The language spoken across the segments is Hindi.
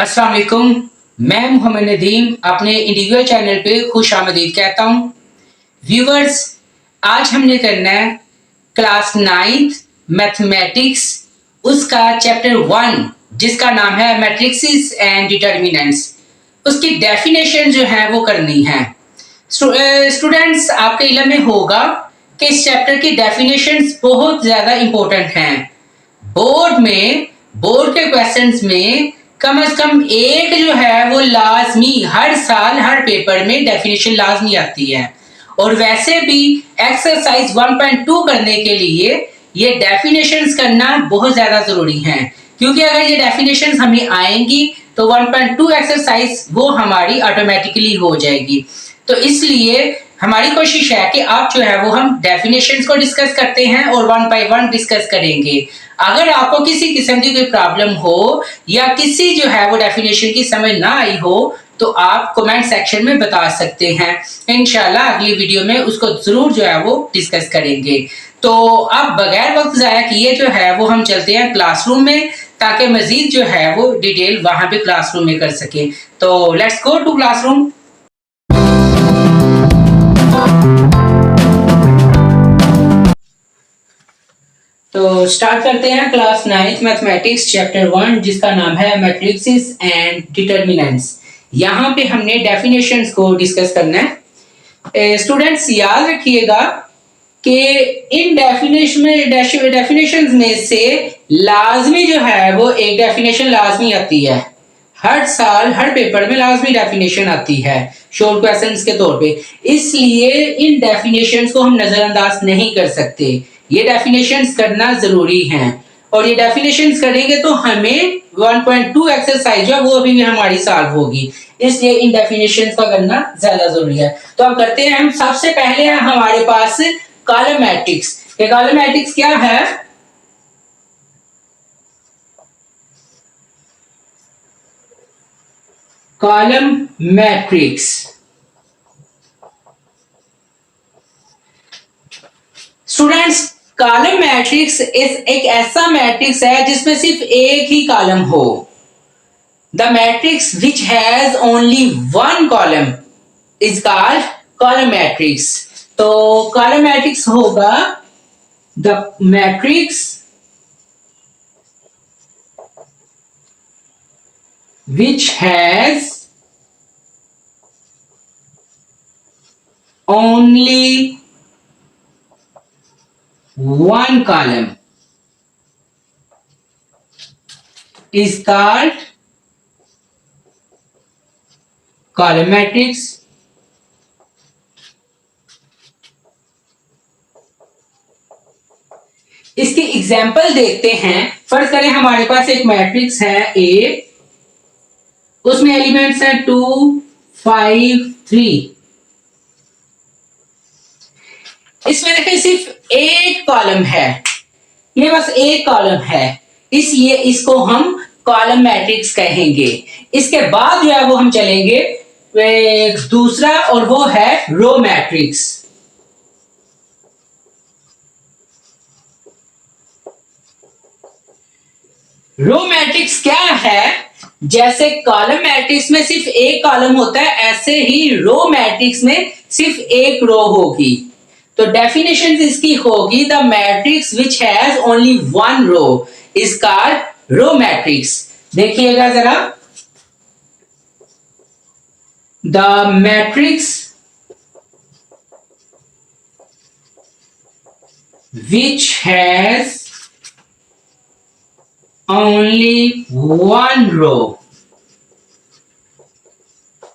अस्सलाम वालेकुम। मैं मोहम्मद नदीम अपने इंडिविजुअल चैनल पे खुश आमदीद कहता हूँ। व्यूवर्स, आज हमने करना है क्लास 9th मैथमेटिक्स, उसका चैप्टर 1 जिसका नाम है मैट्रिक्स एंड डिटर्मिनेंट्स। उसकी डेफिनेशन जो है वो करनी है। स्टूडेंट्स, आपके इल्म में होगा कि इस चैप्टर की डेफिनेशंस बहुत ज़्यादा इम्पोर्टेंट हैं। बोर्ड के क्वेश्चंस में कम से कम एक जो है वो लाजमी हर साल हर पेपर में डेफिनेशन लाजमी आती है। और वैसे भी एक्सरसाइज 1.2 करने के लिए ये डेफिनेशंस करना बहुत ज़्यादा ज़रूरी है, क्योंकि अगर ये डेफिनेशंस हमें आएंगी तो 1.2 एक्सरसाइज वो हमारी ऑटोमेटिकली हो जाएगी। तो इसलिए हमारी कोशिश है कि आप जो है वो हम डेफिनेशंस को डिस्कस करते हैं और 1 बाय 1 डिस्कस करेंगे। अगर आपको किसी किस्म की कोई प्रॉब्लम हो या किसी जो है वो डेफिनेशन की समझ ना आई हो तो आप कमेंट सेक्शन में बता सकते हैं। इंशाल्लाह अगली वीडियो में उसको जरूर जो है वो डिस्कस करेंगे। तो अब बगैर वक्त जाया किए जो है वो हम चलते हैं क्लासरूम में, ताकि मजीद जो है वो डिटेल वहां पे क्लासरूम में कर सके। तो लेट्स गो टू क्लासरूम। तो स्टार्ट करते हैं क्लास 9th मैथमेटिक्स चैप्टर 1 जिसका नाम है मैट्रिक्स एंड डिटर्मिनेंट्स। यहाँ पे हमने डेफिनेशंस को डिस्कस करना है। स्टूडेंट्स याद रखिएगा कि इन डेफिनेशंस में से लाजमी जो है वो एक डेफिनेशन लाजमी आती है। हर साल हर पेपर में लाजमी डेफिनेशन आती है शॉर्ट क्वेश्चंस के तौर पे, इसलिए इन डेफिनेशंस को हम नजरअंदाज नहीं कर सकते। ये डेफिनेशंस करना जरूरी है और ये डेफिनेशंस करेंगे तो हमें 1.2 एक्सरसाइज जो वो अभी भी हमारी सॉल्व होगी, इसलिए इन डेफिनेशंस का करना ज्यादा जरूरी है। तो अब करते हैं हम। सबसे पहले है हमारे पास कॉलम मैट्रिक्स। कॉलम मैट्रिक्स क्या है? Column matrix students, column matrix एक ऐसा मैट्रिक्स है जिसमें सिर्फ एक ही कॉलम हो। The matrix which has only one column is called column matrix. तो कॉलम मैट्रिक्स होगा the matrix which has only one column is called column matrix। इसकी एग्जांपल देखते हैं। फर्ज करें हमारे पास एक मैट्रिक्स है ए, उसमें एलिमेंट्स हैं 2, 5, 3। इसमें देखिए सिर्फ एक कॉलम है, ये बस एक कॉलम है, इसलिए इसको हम कॉलम मैट्रिक्स कहेंगे। इसके बाद जो है वो हम चलेंगे दूसरा, और वो है रो मैट्रिक्स। रो मैट्रिक्स क्या है? जैसे कॉलम मैट्रिक्स में सिर्फ एक कॉलम होता है, ऐसे ही रो मैट्रिक्स में सिर्फ एक रो होगी। तो डेफिनेशन इसकी होगी the matrix which has only one row is called row matrix. देखिएगा जरा, the matrix which has only one row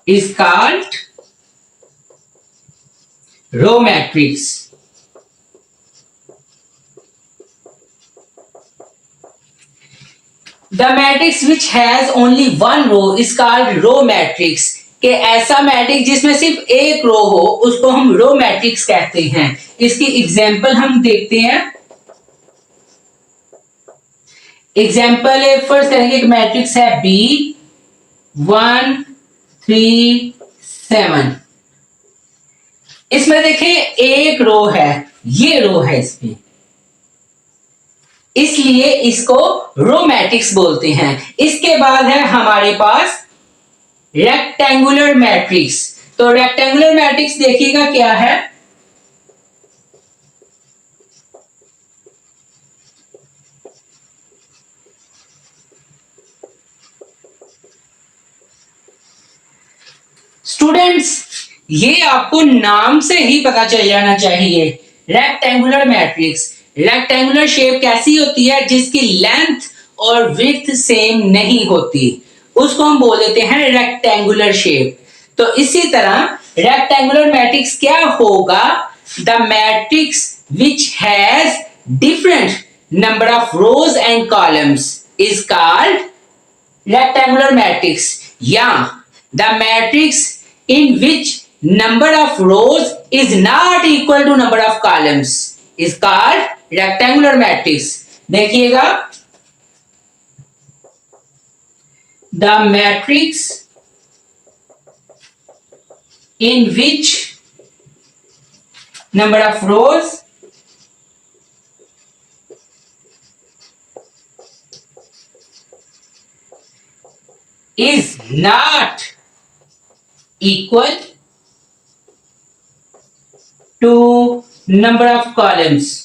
is called row matrix। The matrix which has only one row is called row matrix। कि ऐसा मैट्रिक्स जिसमें सिर्फ एक रो हो उसको हम रो मैट्रिक्स कहते हैं। इसकी एग्जांपल हम देखते हैं। एग्जाम्पल फर्स्ट करेंगे, एक मैट्रिक्स है बी 1, 3, 7। इसमें देखिए एक रो है, ये रो है इसमें, इसलिए इसको रो मैट्रिक्स बोलते हैं। इसके बाद है हमारे पास रेक्टेंगुलर मैट्रिक्स। तो रेक्टेंगुलर मैट्रिक्स देखिएगा क्या है। स्टूडेंट्स, ये आपको नाम से ही पता चल जाना चाहिए। रेक्टेंगुलर मैट्रिक्स, रेक्टेंगुलर शेप कैसी होती है? जिसकी लेंथ और विड्थ सेम नहीं होती, उसको हम बोल देते हैं रेक्टेंगुलर शेप। तो इसी तरह रेक्टेंगुलर मैट्रिक्स क्या होगा? The matrix which has different number of rows and columns is called rectangular matrix, या the matrix in which number of rows is not equal to number of columns is called rectangular matrix। देखिएगा, the matrix in which number of rows is not equal to number of columns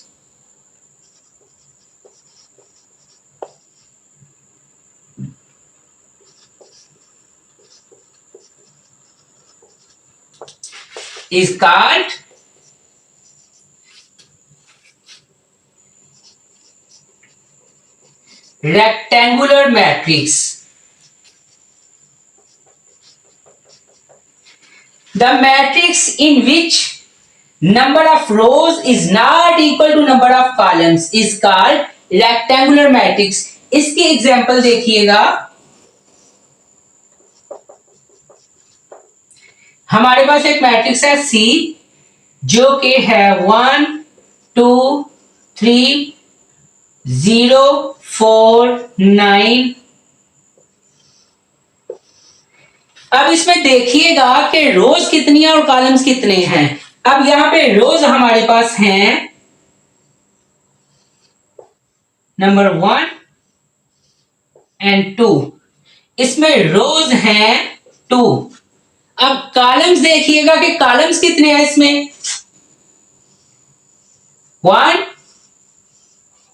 is called rectangular matrix। The matrix in which number of rows is not equal to number of columns is called rectangular matrix। इसकी एग्जांपल देखिएगा, हमारे पास एक मैट्रिक्स है C जो कि है 1 2 3 0 4 9। अब इसमें देखिएगा कि रोज कितनी है और कॉलम्स कितने हैं। अब यहां पे रोज हमारे पास हैं नंबर 1 एंड 2, इसमें रोज हैं 2। अब कॉलम्स देखिएगा कि कॉलम्स कितने हैं इसमें, 1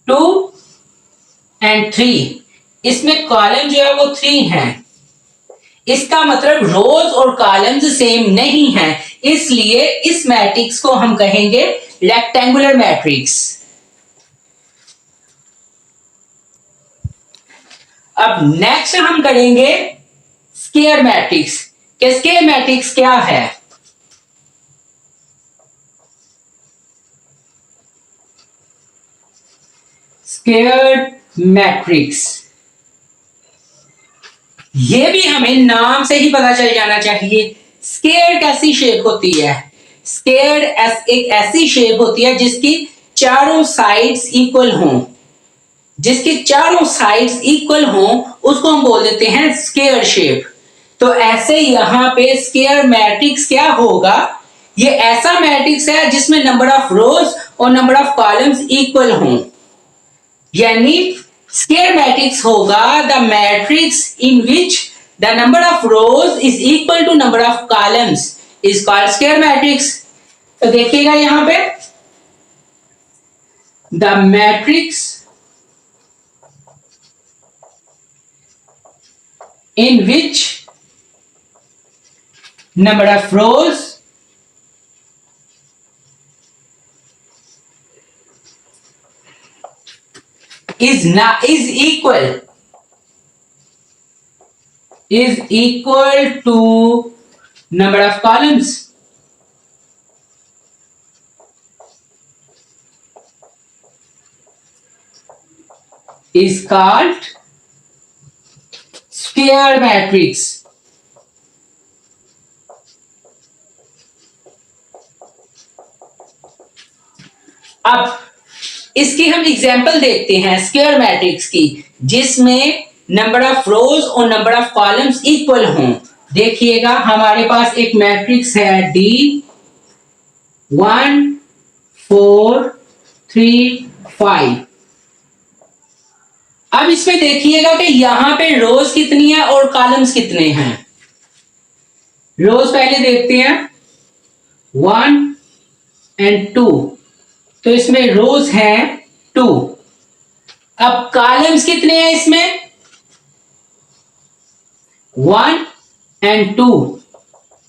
2 एंड 3। इसमें कॉलम जो है वो 3 हैं। इसका मतलब रोज और कॉलम्स सेम नहीं हैं, इसलिए इस मैट्रिक्स को हम कहेंगे रेक्टेंगुलर मैट्रिक्स। अब नेक्स्ट हम करेंगे स्क्वायर मैट्रिक्स। कि स्क्वायर मैट्रिक्स क्या है? स्क्वायर मैट्रिक्स, ये भी हमें नाम से ही पता चल जाना चाहिए। स्क्वायर कैसी शेप होती है? स्क्वायर एक ऐसी शेप होती है जिसकी चारों साइड्स इक्वल हों। जिसकी चारों साइड्स इक्वल हों उसको हम बोल देते हैं स्क्वायर शेप। तो ऐसे यहां पे स्क्वायर मैट्रिक्स क्या होगा? ये ऐसा मैट्रिक्स है जिसमें नंबर ऑफ रोज और नंबर ऑफ कॉलम्स इक्वल हों, यानी स्क्वायर मैट्रिक्स होगा the matrix in which the number of rows is equal to number of columns is called square matrix. तो देखिएगा यहां पे the matrix in which number of rows is equal to number of columns is called square matrix। अब इसकी हम एग्जाम्पल देखते हैं स्क्वायर मैट्रिक्स की, जिसमें नंबर ऑफ रोज और नंबर ऑफ कॉलम्स इक्वल हों। देखिएगा हमारे पास एक मैट्रिक्स है D 1 4 3 5। अब इसमें देखिएगा कि यहां पे रोज कितनी है और कॉलम्स कितने हैं। रोज पहले देखते हैं 1 एंड 2, तो इसमें रोज हैं 2। अब कॉलम्स कितने हैं इसमें 1 एंड 2,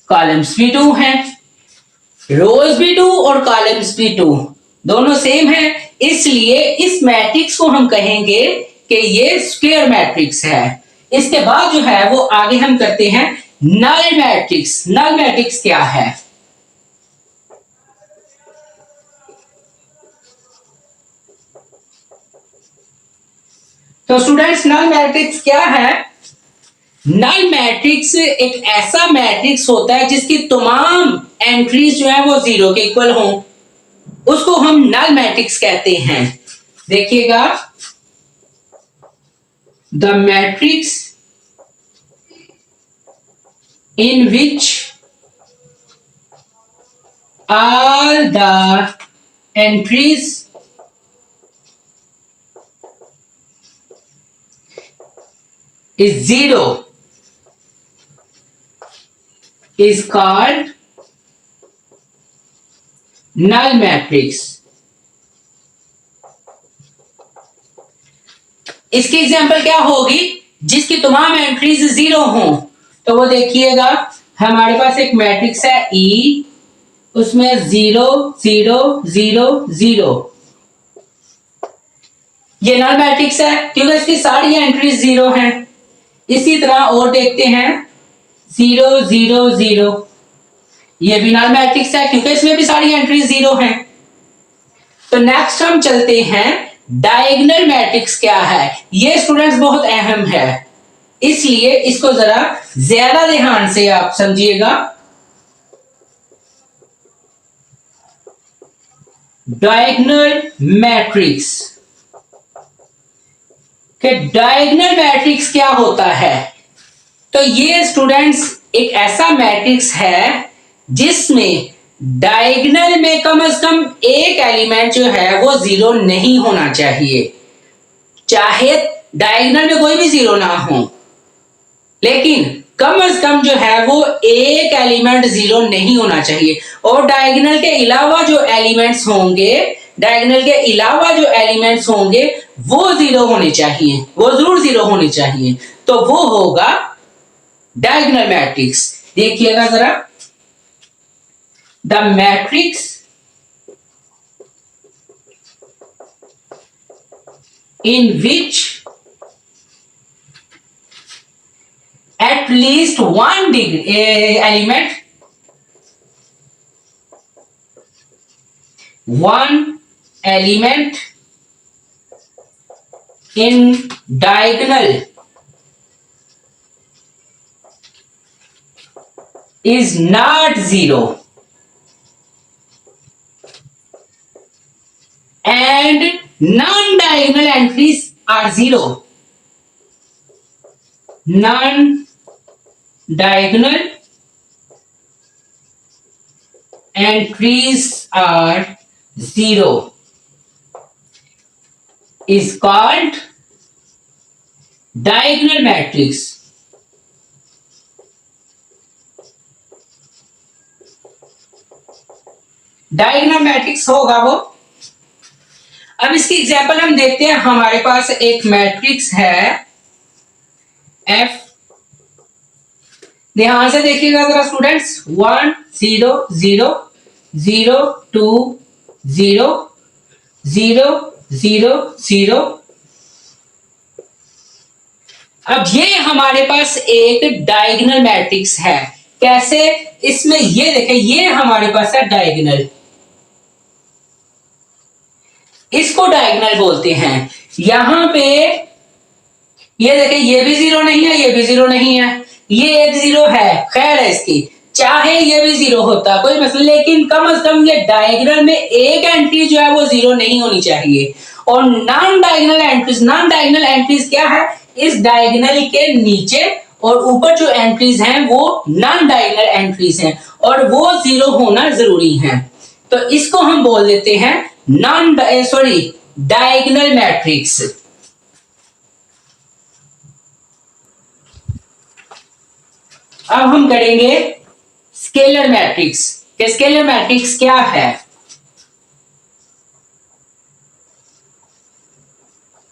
कॉलम्स भी 2 हैं, रोज भी 2 और कॉलम्स भी 2, दोनों सेम है, इसलिए इस मैट्रिक्स को हम कहेंगे कि ये स्क्वायर मैट्रिक्स है। इसके बाद जो है वो आगे हम करते हैं नल मैट्रिक्स। नल मैट्रिक्स क्या है? तो स्टूडेंट्स नल मैट्रिक्स क्या है? नल मैट्रिक्स एक ऐसा मैट्रिक्स होता है जिसकी तमाम एंट्रीज जो है वो 0 के इक्वल हों, उसको हम नल मैट्रिक्स कहते हैं। देखिएगा, the matrix in which all the entries is 0 is called null matrix। इसकी एग्जांपल क्या होगी? जिसकी तमाम एंट्रीज 0 हों। तो वो देखिएगा, हमारे पास एक मैट्रिक्स है E, उसमें 0 0 0 0, ये नल मैट्रिक्स है क्योंकि इसकी सारी एंट्रीज 0 हैं। इसी तरह और देखते हैं 0 0 0, ये भी नल मैट्रिक्स है क्योंकि इसमें भी सारी एंट्रीज 0 हैं। तो नेक्स्ट हम चलते हैं डायगोनल मैट्रिक्स क्या है। ये स्टूडेंट्स बहुत अहम है, इसलिए इसको जरा ज्यादा ध्यान से आप समझिएगा। डायगोनल मैट्रिक्स के डायगोनल मैट्रिक्स क्या होता है? तो ये स्टूडेंट्स एक ऐसा मैट्रिक्स है जिसमें डायगोनल में कम से कम एक एलिमेंट जो है वो 0 नहीं होना चाहिए। चाहे डायगोनल में कोई भी 0 ना हो, लेकिन कम से कम जो है वो एक एलिमेंट 0 नहीं होना चाहिए। और डायगोनल के अलावा जो एलिमेंट्स होंगे, डायगोनल के अलावा जो एलिमेंट्स होंगे वो 0 होने चाहिए, वो जरूर 0 होने चाहिए। तो वो होगा डायगोनल मैट्रिक्स। देखिएगा जरा, the matrix in which at least one element, one element in diagonal is not 0 and non-diagonal entries are 0. Non-diagonal entries are 0 is called diagonal matrix। Diagonal matrix होगा वो। अब इसकी एग्जांपल हम देखते हैं। हमारे पास एक मैट्रिक्स है F, ध्यान से देखिएगा जरा स्टूडेंट्स, 1 0 0 0 2 0 0 0 0। अब ये हमारे पास एक डायगोनल मैट्रिक्स है। कैसे? इसमें ये देखें, ये हमारे पास है डायगोनल, इसको डायगोनल बोलते हैं। यहां पे ये देखें, ये भी 0 नहीं है, ये भी 0 नहीं है, ये एक 0 है। खैर है इसकी, चाहे ये भी 0 होता कोई मसला, लेकिन कम से कम ये डायगोनल में एक एंट्री जो है वो 0 नहीं होनी चाहिए। और non diagonal entries, non diagonal entries क्या है? इस डायगोनल के नीचे और ऊपर जो एंट्रीज हैं वो नॉन डायगोनल एंट्रीज हैं और वो 0 होना जरूरी है। तो इसको हम बोल देते हैं डायगोनल मैट्रिक्स। अब हम करेंगे स्केलर मैट्रिक्स। स्केलर मैट्रिक्स क्या है?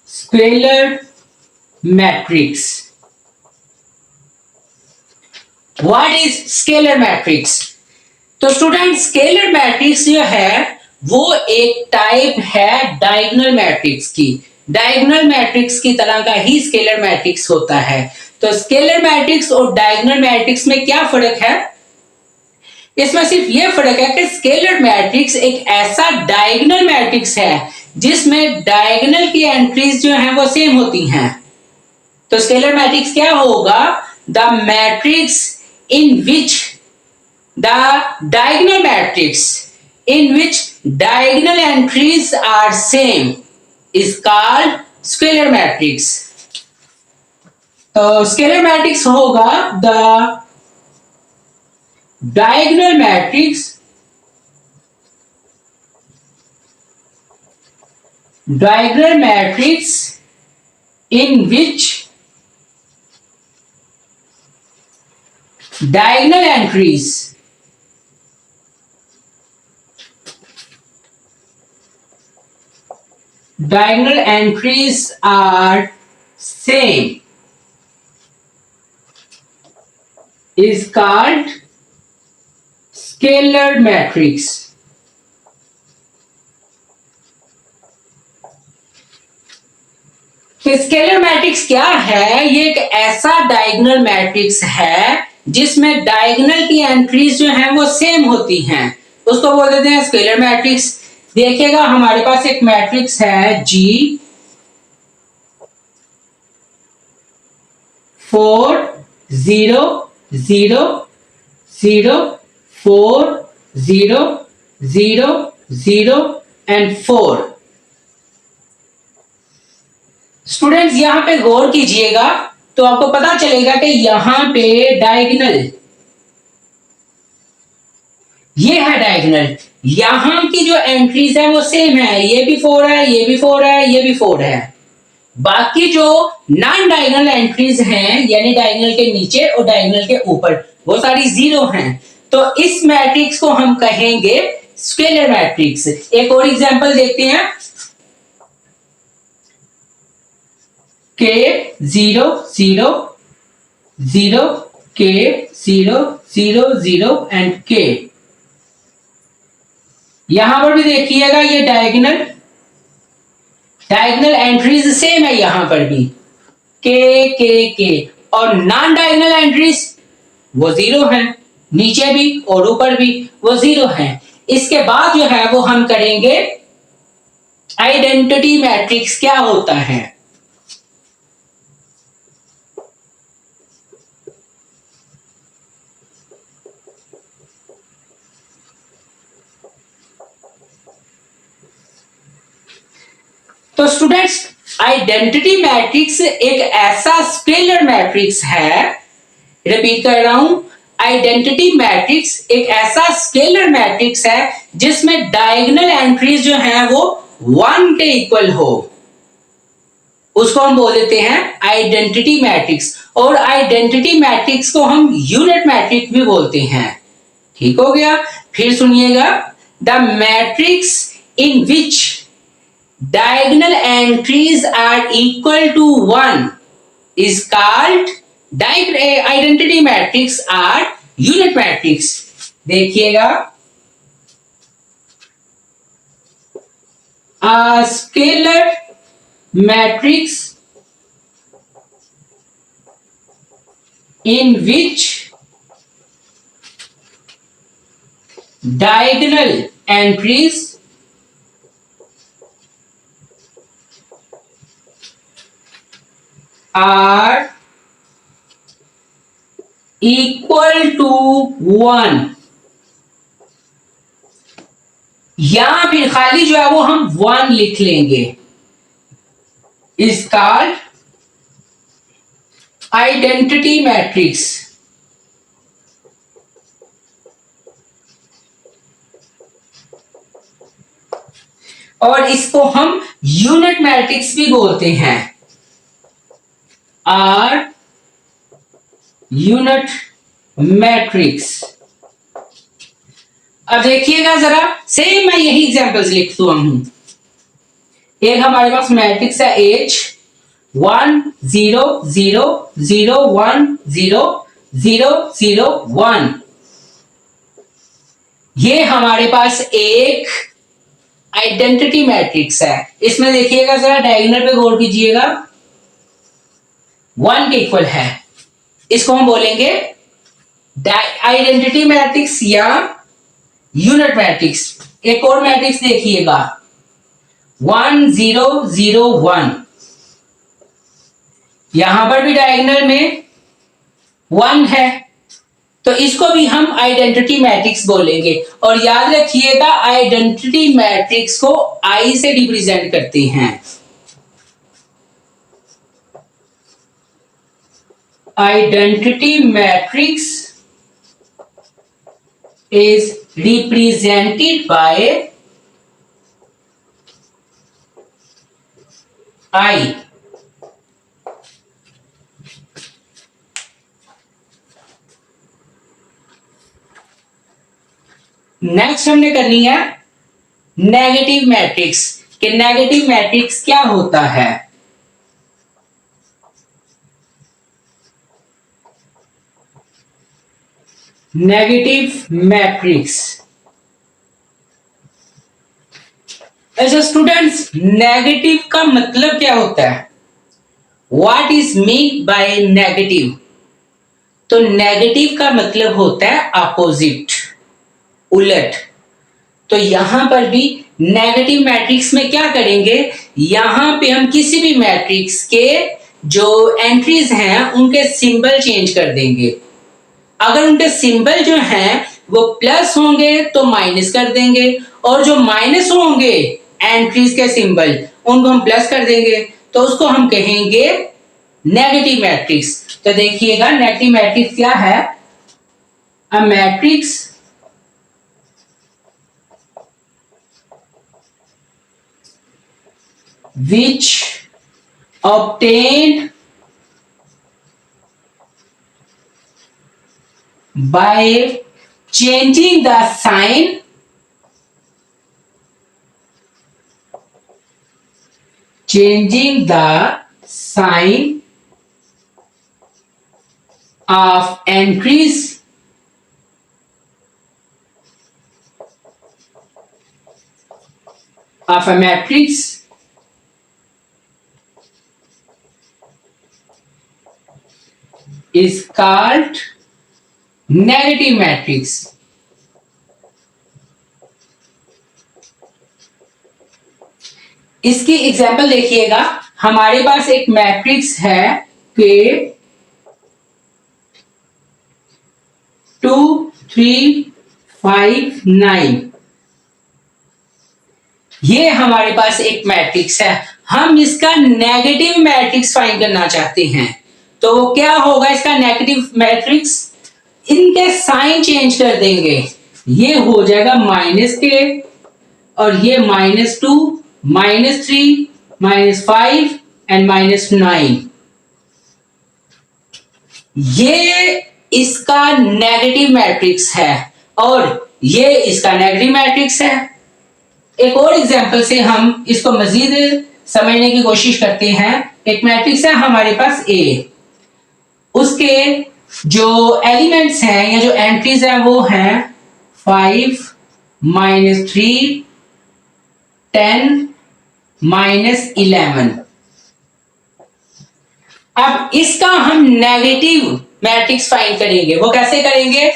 Scalar matrix, what is scalar matrix? तो स्टूडेंट स्केलर मैट्रिक्स जो है वो एक टाइप है डायगोनल मैट्रिक्स की। डायगोनल मैट्रिक्स की तरह का ही स्केलर मैट्रिक्स होता है। तो स्केलर मैट्रिक्स और डायगोनल मैट्रिक्स में क्या फर्क है? इसमें सिर्फ ये फर्क है कि स्केलर मैट्रिक्स एक ऐसा डायगोनल मैट्रिक्स है जिसमें डायगोनल की एंट्रीज जो हैं वो सेम होती हैं। तो स्केलर मैट्रिक्स क्या होगा? The matrix in which the diagonal matrix in which diagonal entries are same is called scalar matrix. तो scalar matrix होगा the diagonal matrix in which diagonal entries are same is called scalar matrix. तो स्केलर मैट्रिक्स क्या है? ये एक ऐसा डायगोनल मैट्रिक्स है जिसमें डायगोनल की एंट्रीज जो हैं वो सेम होती हैं, उसको बोल देते हैं स्केलर मैट्रिक्स। देखिएगा हमारे पास एक मैट्रिक्स है G 4 0 0 0 4 0 0 0 एंड 4। स्टूडेंट्स यहां पे गौर कीजिएगा तो आपको पता चलेगा कि यहां पे डायगोनल, ये है डायगोनल, यहां की जो एंट्रीज है वो सेम है, ये भी 4 है, ये भी 4 है, ये भी 4 है। बाकी जो नॉन डायगोनल एंट्रीज हैं यानी डायगोनल के नीचे और डायगोनल के ऊपर वो सारी 0 हैं। तो इस मैट्रिक्स को हम कहेंगे स्केलर मैट्रिक्स। एक और एग्जांपल देखते हैं, K 0 0 0 K 0 0 0 एंड K। यहां पर भी देखिएगा ये डायगोनल एंट्रीज सेम है, यहां पर भी K और नॉन डायगोनल एंट्रीज वो 0 है, नीचे भी और ऊपर भी वो 0 है। इसके बाद जो है वो हम करेंगे आइडेंटिटी मैट्रिक्स। क्या होता है? तो स्टूडेंट्स आइडेंटिटी मैट्रिक्स एक ऐसा स्केलर मैट्रिक्स है, रिपीट कर रहा हूं, आइडेंटिटी मैट्रिक्स एक ऐसा स्केलर मैट्रिक्स है जिसमें डायगोनल एंट्रीज जो हैं वो 1 के इक्वल हो, उसको हम बोल देते हैं आइडेंटिटी मैट्रिक्स। और आइडेंटिटी मैट्रिक्स को हम यूनिट मैट्रिक्स भी बोलते हैं। ठीक हो गया? फिर सुनिएगा, the matrix in which diagonal entries are equal to 1 is called identity matrix or unit matrix। देखिएगा, a scalar matrix in which diagonal entries are equal to 1, यहां फिर खाली जो है वो हम 1 लिख लेंगे, इज कॉल्ड आइडेंटिटी मैट्रिक्स। और इसको हम यूनिट मैट्रिक्स भी बोलते हैं, आर यूनिट मैट्रिक्स। अब देखिएगा जरा, सेम मैं यही एग्जांपल्स लिखता हूं। एक हमारे पास मैट्रिक्स है H 1 0 0 0 1 0 0 0 1। ये हमारे पास एक आइडेंटिटी मैट्रिक्स है। इसमें देखिएगा जरा, डायगोनल पे गौर कीजिएगा, 1 के इक्वल है। इसको हम बोलेंगे आइडेंटिटी मैट्रिक्स या यूनिट मैट्रिक्स। एक और मैट्रिक्स देखिएगा 1 0 0 1। यहां पर भी डायगोनल में 1 है, तो इसको भी हम आइडेंटिटी मैट्रिक्स बोलेंगे। और याद रखिएगा, आइडेंटिटी मैट्रिक्स को आई से रिप्रेजेंट करते हैं। Identity matrix is represented by I। Next हमने करनी है नेगेटिव मैट्रिक्स। कि नेगेटिव मैट्रिक्स क्या होता है। नेगेटिव मैट्रिक्स, ऐसे स्टूडेंट्स, नेगेटिव का मतलब क्या होता है? What is mean by negative? तो नेगेटिव का मतलब होता है अपोजिट, उलट। तो यहां पर भी नेगेटिव मैट्रिक्स में क्या करेंगे, यहां पे हम किसी भी मैट्रिक्स के जो एंट्रीज हैं उनके सिंबल चेंज कर देंगे। अगर उनके सिंबल जो हैं वो प्लस होंगे तो माइनस कर देंगे, और जो माइनस होंगे एंट्रीज के सिंबल, उनको हम प्लस कर देंगे। तो उसको हम कहेंगे नेगेटिव मैट्रिक्स। तो देखिएगा, नेगेटिव मैट्रिक्स क्या है? A matrix which obtained by changing the sign of entries of a matrix is called negative matrix. इसकी एग्जांपल देखिएगा, हमारे पास एक मैट्रिक्स है कि 2 3 5 9। ये हमारे पास एक मैट्रिक्स है। हम इसका नेगेटिव मैट्रिक्स फाइंड करना चाहते हैं। तो वो क्या होगा इसका नेगेटिव मैट्रिक्स? इनके साइन चेंज कर देंगे। ये हो जाएगा -k, और ये -2 -3 -5 एंड -9। ये इसका नेगेटिव मैट्रिक्स है और ये इसका नेगेटिव मैट्रिक्स है। एक और एग्जांपल से हम इसको मजीद समझने की कोशिश करते हैं। एक मैट्रिक्स है हमारे पास A, उसके जो एलिमेंट्स हैं या जो एंट्रीज हैं वो हैं 5 -3 10 -11। अब इसका हम नेगेटिव मैट्रिक्स फाइंड करेंगे। वो कैसे करेंगे?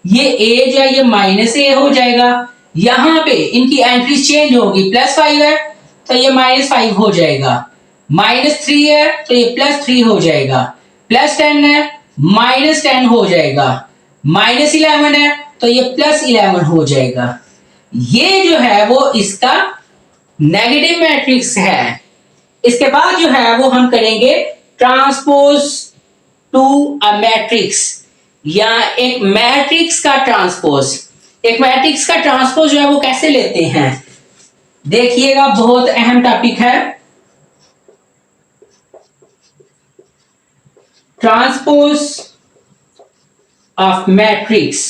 ये A जो है ये -A हो जाएगा। यहां पे इनकी एंट्रीज चेंज होगी। +5 है तो ये -5 हो जाएगा, -3 है तो ये +3 हो जाएगा, +10 है -10 हो जाएगा, -11 है तो ये +11 हो जाएगा। ये जो है वो इसका नेगेटिव मैट्रिक्स है। इसके बाद जो है वो हम करेंगे ट्रांसपोज टू अ मैट्रिक्स, या एक मैट्रिक्स का ट्रांसपोज। एक मैट्रिक्स का ट्रांसपोज जो है वो कैसे लेते हैं देखिएगा, बहुत अहम टॉपिक है। Transpose of matrix.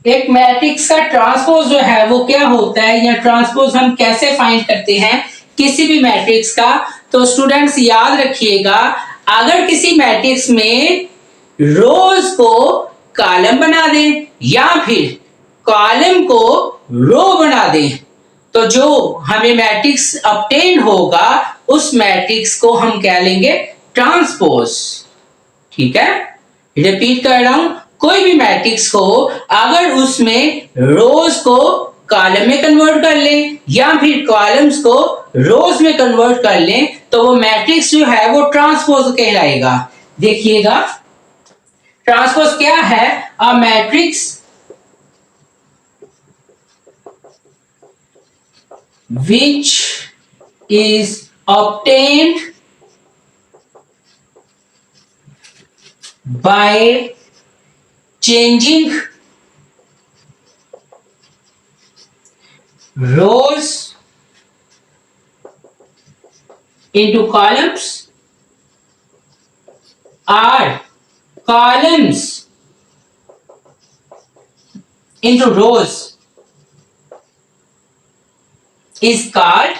एक मैट्रिक्स का ट्रांसपोज जो है वो क्या होता है, या ट्रांसपोज हम कैसे फाइंड करते हैं किसी भी मैट्रिक्स का। तो स्टूडेंट्स याद रखिएगा, अगर किसी मैट्रिक्स में रोज को कॉलम बना दें या फिर कॉलम को रो बना दें, तो जो हमें मैट्रिक्स ऑब्टेन होगा उस मैट्रिक्स को हम क्या लेंगे, ट्रांसपोज। ठीक है, रिपीट कर रहा हूं, कोई भी मैट्रिक्स हो अगर उसमें रोज को कॉलम में कन्वर्ट कर लें या फिर कॉलम्स को रोज में कन्वर्ट कर लें तो वो मैट्रिक्स जो है वो ट्रांसपोज कहलाएगा। देखिएगा ट्रांसपोज क्या है, a matrix which is obtained by changing rows into columns or columns into rows is called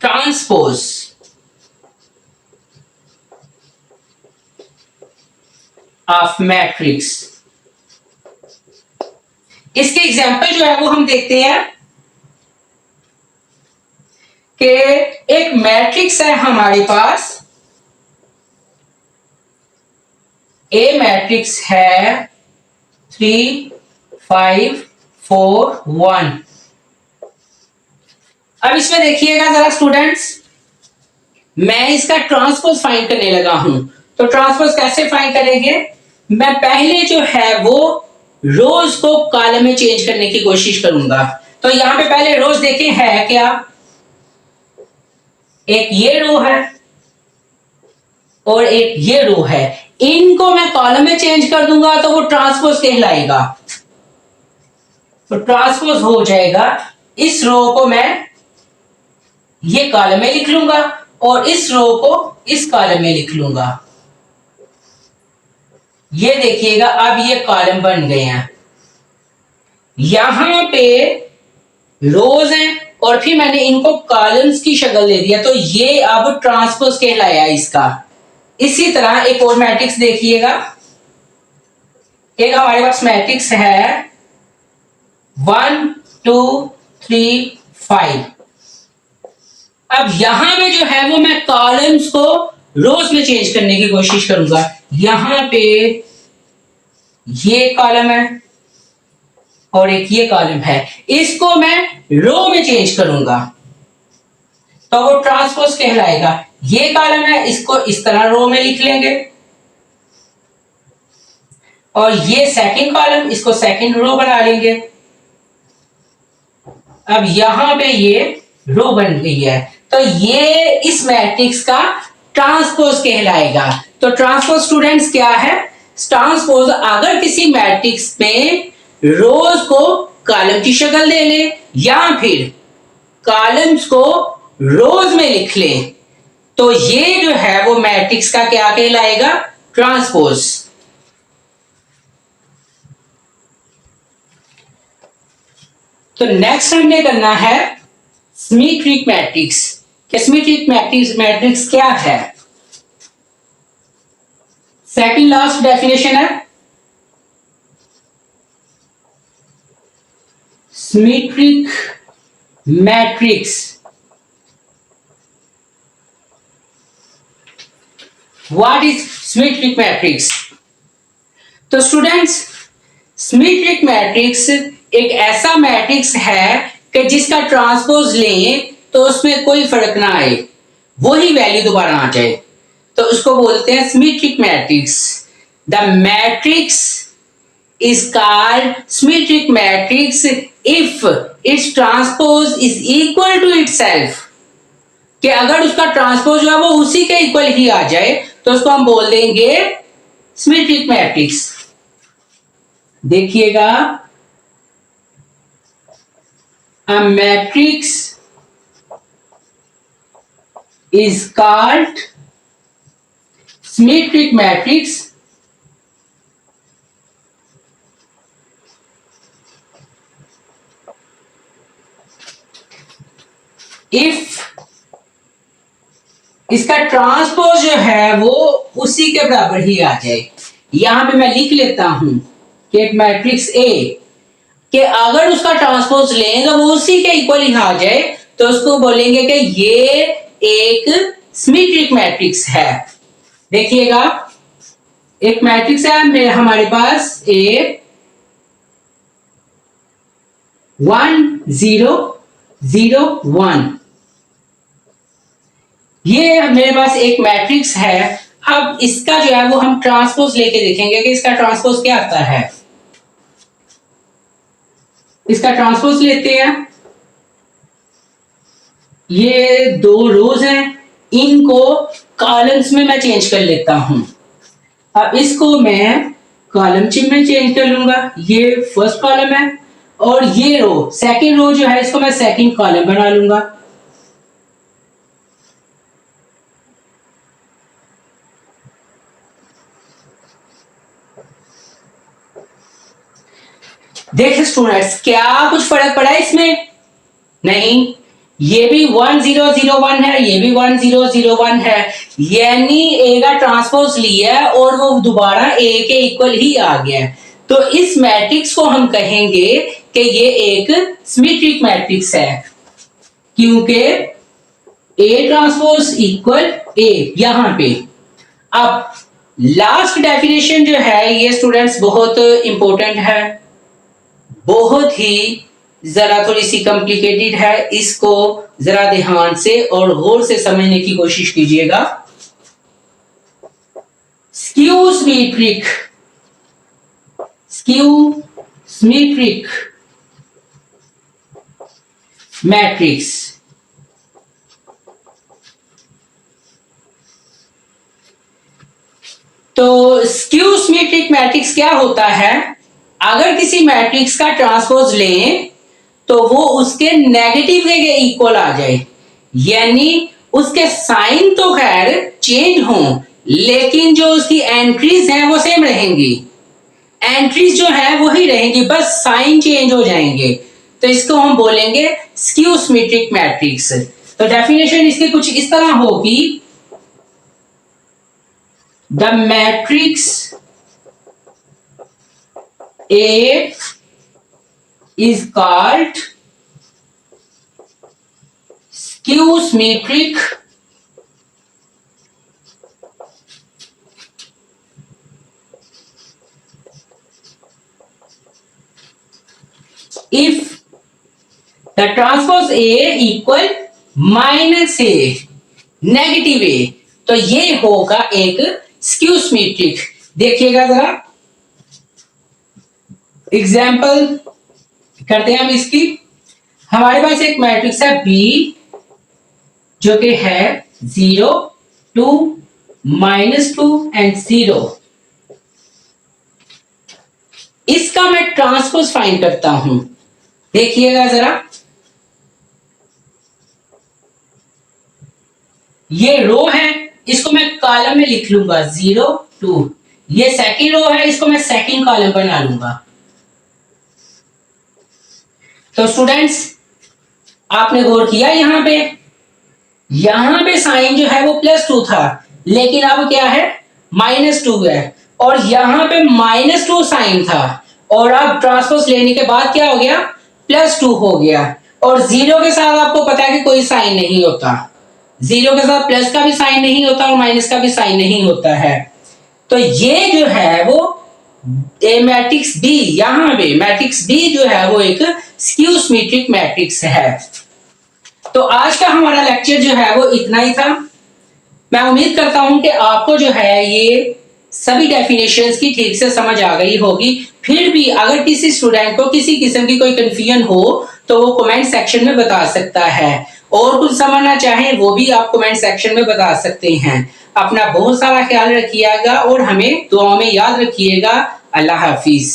transpose। Of matrix. इसके एग्जाम्पल जो है वो हम देखते हैं कि एक मैट्रिक्स है हमारे पास, ए मैट्रिक्स है 3 5 4 1। अब इसमें देखिएगा जरा स्टूडेंट्स, मैं इसका ट्रांसपोज फाइंड करने लगा हूं। तो ट्रांसपोज कैसे फाइंड करेंगे, मैं पहले जो है वो रोज को कॉलम में चेंज करने की कोशिश करूंगा। तो यहां पे पहले रोज देखें है क्या, एक ये रो है और एक ये रो है, इनको मैं कॉलम में चेंज कर दूंगा तो वो ट्रांसपोज कहलाएगा। तो ट्रांसपोज हो जाएगा, इस रो को मैं ये कॉलम में लिख लूंगा और इस रो को इस कॉलम में लिख लूंगा। ये देखिएगा अब ये कॉलम बन गए हैं, यहां पे रोज हैं और फिर मैंने इनको कॉलम्स की शक्ल दे दिया, तो ये अब ट्रांसपोज कहलाया इसका। इसी तरह एक और मैट्रिक्स देखिएगा, एक हमारे पास मैट्रिक्स है 1 2 3 5। अब यहां में जो है वो मैं कॉलम्स को रोज में चेंज करने की कोशिश करूंगा। यहां पे ये कॉलम है और एक ये कॉलम है, इसको मैं रो में चेंज करूंगा तो वो ट्रांसपोज कहलाएगा। ये कॉलम है, इसको इस तरह रो में लिख लेंगे और ये सेकंड कॉलम, इसको सेकंड रो बना लेंगे। अब यहां पे ये रो बन गई है, तो ये इस मैट्रिक्स का ट्रांसपोज कहलाएगा। तो ट्रांसपोज स्टूडेंट्स क्या है, ट्रांसपोज अगर किसी मैट्रिक्स में रोज को कॉलम की शक्ल दे ले या फिर कॉलम्स को रोज में लिख ले तो ये जो है वो मैट्रिक्स का क्या कहलाएगा, ट्रांसपोज। तो नेक्स्ट हमने करना है सिमेट्रिक मैट्रिक्स। सिमेट्रिक मैट्रिक्स क्या है, सेकंड लास्ट डेफिनेशन है symmetric matrix. What is symmetric matrix. तो स्टूडेंट्स सिमेट्रिक मैट्रिक्स एक ऐसा मैट्रिक्स है कि जिसका ट्रांसपोज लें तो उसमें कोई फर्क ना आए, वही वैल्यू दोबारा आ जाए, तो उसको बोलते हैं symmetric matrix. The matrix is called symmetric matrix if its transpose is equal to itself। कि अगर उसका ट्रांसपोज जो है वो उसी के इक्वल ही आ जाए तो उसको हम बोल देंगे सिमेट्रिक मैट्रिक्स। देखिएगा, a matrix is called symmetric matrix if इसका ट्रांसपोज जो है वो उसी के बराबर ही आ जाए। यहां पे मैं लिख लेता हूं कि एक मैट्रिक्स ए कि अगर उसका ट्रांसपोज लें तो वो उसी के इक्वल ही आ जाए तो उसको बोलेंगे कि ये एक सिमेट्रिक मैट्रिक्स है। देखिएगा एक मैट्रिक्स है हमारे पास ए 1 0 0 1, ये मेरे पास एक मैट्रिक्स है। अब इसका जो है वो हम ट्रांसपोज लेके देखेंगे कि इसका ट्रांसपोज क्या आता है। इसका ट्रांसपोज लेते हैं, ये 2 रोज हैं, इनको कॉलम्स में मैं चेंज कर लेता हूं। अब इसको मैं कॉलम में चेंज कर लूंगा, ये फर्स्ट कॉलम है और ये रो सेकंड रो जो है इसको मैं सेकंड कॉलम बना लूंगा। देखिए स्टूडेंट्स क्या कुछ फर्क पड़ा है इसमें? नहीं, ये भी 1 0 0 1 है, ये भी 1 0 0 1 है, यानी ए का ट्रांसपोज लिया है और वो दोबारा ए के इक्वल ही आ गया है। तो इस मैट्रिक्स को हम कहेंगे कि ये एक सिमेट्रिक मैट्रिक्स है क्योंकि ए ट्रांसपोज इक्वल ए यहां पे। अब लास्ट डेफिनेशन जो है ये स्टूडेंट्स बहुत इंपॉर्टेंट है, बहुत ही जरा थोड़ी सी कॉम्प्लिकेटेड है, इसको जरा ध्यान से और गौर से समझने की कोशिश कीजिएगा। स्क्यू सिमेट्रिक मैट्रिक्स तो स्क्यू सिमेट्रिक मैट्रिक्स क्या होता है? अगर किसी मैट्रिक्स का ट्रांसपोज लें तो वो उसके नेगेटिव के इक्वल आ जाए, यानी उसके साइन तो खैर चेंज हो लेकिन जो उसकी एंट्रीज हैं वो सेम रहेंगी, एंट्रीज जो है वही रहेंगी, बस साइन चेंज हो जाएंगे। तो इसको हम बोलेंगे स्क्यू सिमेट्रिक मैट्रिक्स। तो डेफिनेशन इसकी कुछ इस तरह होगी, the matrix A is called skew symmetric if the transpose A equal minus A negative A, तो ये होगा एक स्क्यू सिमेट्रिक। देखिएगा जरा एग्जाम्पल करते हैं हम इसकी। हमारे पास एक मैट्रिक्स है B जो कि है 0 2 -2 एंड 0। इसका मैं ट्रांसपोज फाइंड करता हूं, देखिएगा जरा। ये रो है, इसको मैं कॉलम में लिख लूंगा 0 2। ये सेकंड रो है, इसको मैं सेकंड कॉलम बना लूंगा। तो स्टूडेंट्स आपने गौर किया यहां पे साइन जो है वो +2 था लेकिन अब क्या है -2 है, और यहां पे -2 साइन था और अब ट्रांसपोज लेने के बाद क्या हो गया +2 हो गया। और 0 के साथ आपको पता है कि कोई साइन नहीं होता, 0 के साथ प्लस का भी साइन नहीं होता और माइनस का भी साइन नहीं होता है। तो ये जो है वो मैट्रिक्स बी, यहां पे मैट्रिक्स बी जो है वो एक स्क्यू सिमेट्रिक मैट्रिक्स है। तो आज का हमारा लेक्चर जो है वो इतना ही था। मैं उम्मीद करता हूं कि आपको जो है ये सभी डेफिनेशंस की ठीक से समझ आ गई होगी। फिर भी अगर किसी स्टूडेंट को किसी किस्म की कोई कंफ्यूजन हो तो वो कमेंट सेक्शन में बता सकता है, और कुछ समझना चाहें वो भी आप कमेंट सेक्शन में बता सकते हैं। अपना बहुत सारा ख्याल रखिएगा और हमें दुआओं में याद रखिएगा। अल्लाह हाफिज।